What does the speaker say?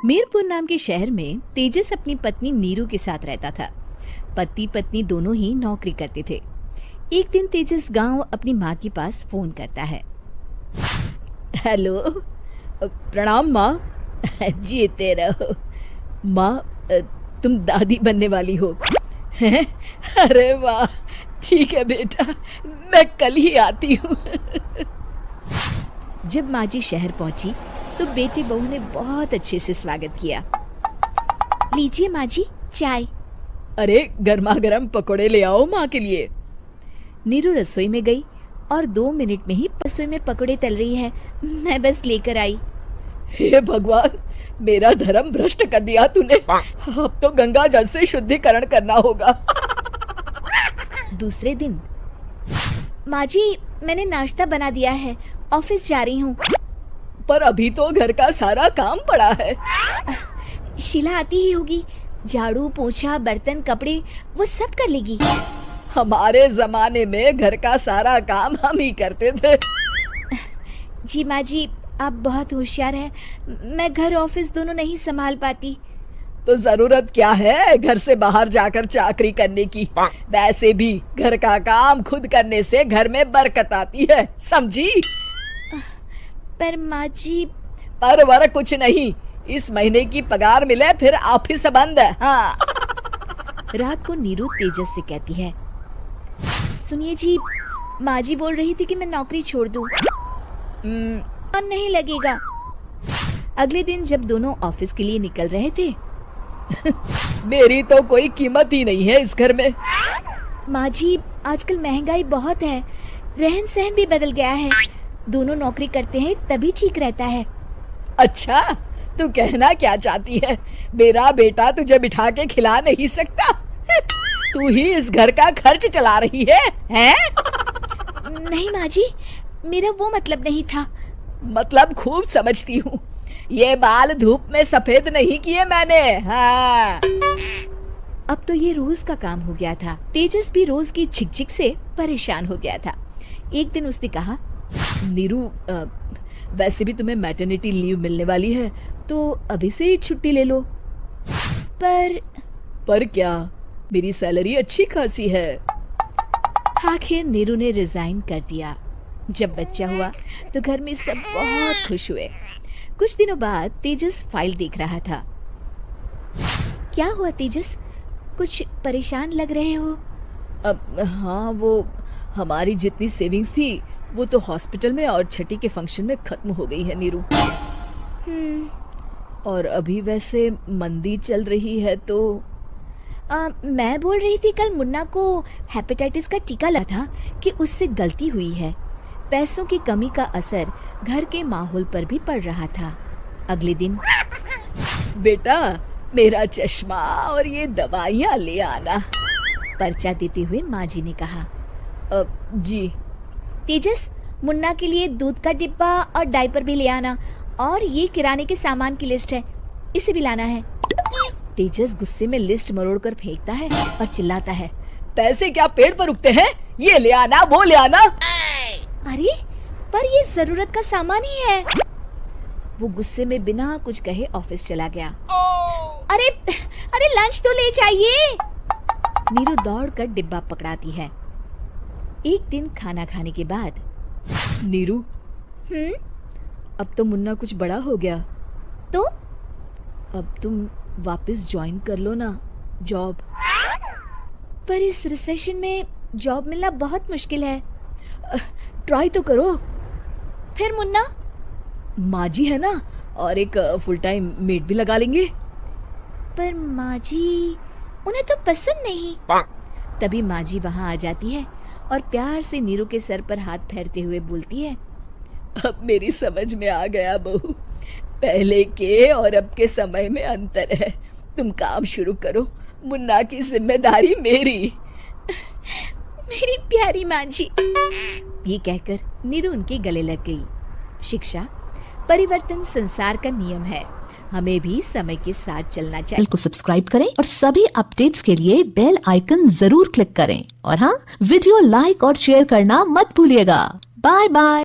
मीरपुर नाम के शहर में तेजस अपनी पत्नी नीरू के साथ रहता था। पति पत्नी दोनों ही नौकरी करते थे। एक दिन तेजस गांव अपनी माँ के पास फोन करता है। हेलो, प्रणाम माँ। जीते रहो माँ, तुम दादी बनने वाली हो। अरे वाह, ठीक है बेटा, मैं कल ही आती हूँ। जब माँ जी शहर पहुंची तो बेटी बहू ने बहुत अच्छे से स्वागत किया। लीजिए माँ जी, चाय। अरे गर्मा गर्म पकोड़े ले आओ माँ के लिए। नीरू रसोई में गई और 2 मिनट में ही रसोई में पकोड़े तल रही है। मैं बस लेकर आई। हे भगवान, मेरा धर्म भ्रष्ट कर दिया तूने। अब तो गंगा जल से शुद्धिकरण करना होगा। दूसरे दिन, माँ जी मैंने नाश्ता बना दिया है, ऑफिस जा रही हूँ। पर अभी तो घर का सारा काम पड़ा है। शीला आती ही होगी, झाड़ू पोछा बर्तन कपड़े वो सब कर लेगी। हमारे जमाने में घर का सारा काम हम ही करते थे। जी माँ जी, आप बहुत होशियार हैं। मैं घर ऑफिस दोनों नहीं संभाल पाती। तो जरूरत क्या है घर से बाहर जाकर चाकरी करने की। वैसे भी घर का काम खुद करने से घर में बरकत आती है, समझी? पर माँ जी। पर वर कुछ नहीं, इस महीने की पगार मिले फिर ऑफिस बंद है। हाँ। रात को नीरू तेजस से कहती है, सुनिए जी, माँ जी बोल रही थी कि मैं नौकरी छोड़ दूं। मन नहीं लगेगा। अगले दिन जब दोनों ऑफिस के लिए निकल रहे थे, मेरी तो कोई कीमत ही नहीं है इस घर में। माँ जी, आजकल महंगाई बहुत है, रहन सहन भी बदल गया है। दोनों नौकरी करते हैं तभी ठीक रहता है। अच्छा, तू कहना क्या चाहती है? मेरा बेटा तुझे बिठा के खिला नहीं सकता? तू ही इस घर का खर्च चला रही है, हैं? नहीं माँ जी, मेरा वो मतलब नहीं था। मतलब खूब समझती हूँ, ये बाल धूप में सफेद नहीं किए मैंने। हाँ। अब तो ये रोज का काम हो गया था। तेजस भी रोज की झिकझिक से परेशान हो गया था। एक दिन उसने कहा, नीरू, वैसे भी तुम्हें मैटरनिटी लीव मिलने वाली है, तो अभी से ही छुट्टी ले लो। पर क्या, मेरी सैलरी अच्छी खासी है। आखिर नीरू ने रिजाइन कर दिया। जब बच्चा हुआ तो घर में सब बहुत खुश हुए। कुछ दिनों बाद तेजस फाइल देख रहा था। क्या हुआ तेजस, कुछ परेशान लग रहे हो? हाँ, वो हमारी जितनी सेविंग्स थी वो तो हॉस्पिटल में और छठी के फंक्शन में खत्म हो गई है नीरू। और अभी वैसे मंदी चल रही है तो मैं बोल रही थी कल मुन्ना को हेपेटाइटिस का टीका लगा था कि उससे गलती हुई है। पैसों की कमी का असर घर के माहौल पर भी पड़ रहा था। अगले दिन, बेटा मेरा चश्मा और ये दवाइयाँ ले आना, पर्चा देते हुए माँ जी ने कहा। जी। तेजस, मुन्ना के लिए दूध का डिब्बा और डायपर भी ले आना, और ये किराने के सामान की लिस्ट है, इसे भी लाना है। तेजस गुस्से में लिस्ट मरोड़कर फेंकता है और चिल्लाता है, पैसे क्या पेड़ पर उगते हैं? ये ले आना, वो ले आना। अरे पर ये जरूरत का सामान ही है। वो गुस्से में बिना कुछ कहे ऑफिस चला गया। अरे लंच तो ले जाइए। नीरू दौड़कर डिब्बा पकड़ाती है। एक दिन खाना खाने के बाद, नीरू, अब तो मुन्ना कुछ बड़ा हो गया, तो अब तुम वापस ज्वाइन कर लो ना जॉब। पर इस रिसेशन में जॉब मिलना बहुत मुश्किल है। ट्राई तो करो। फिर मुन्ना? माँ जी है ना, और एक फुल टाइम मेड भी लगा लेंगे। पर माँ जी, उन्हें तो पसंद नहीं। तभी माँ जी वहाँ आ जाती है और प्यार से नीरू के सर पर हाथ फेरते हुए बोलती है, अब मेरी समझ में आ गया बहू, पहले के और अब के समय में अंतर है। तुम काम शुरू करो, मुन्ना की जिम्मेदारी मेरी। मेरी प्यारी माँ जी। ये कहकर नीरू उनके गले लग गई। शिक्षा, परिवर्तन संसार का नियम है, हमें भी समय के साथ चलना चाहिए। चैनल को सब्सक्राइब करें और सभी अपडेट्स के लिए बेल आइकन जरूर क्लिक करें। और हाँ, वीडियो लाइक और शेयर करना मत भूलिएगा। Bye bye.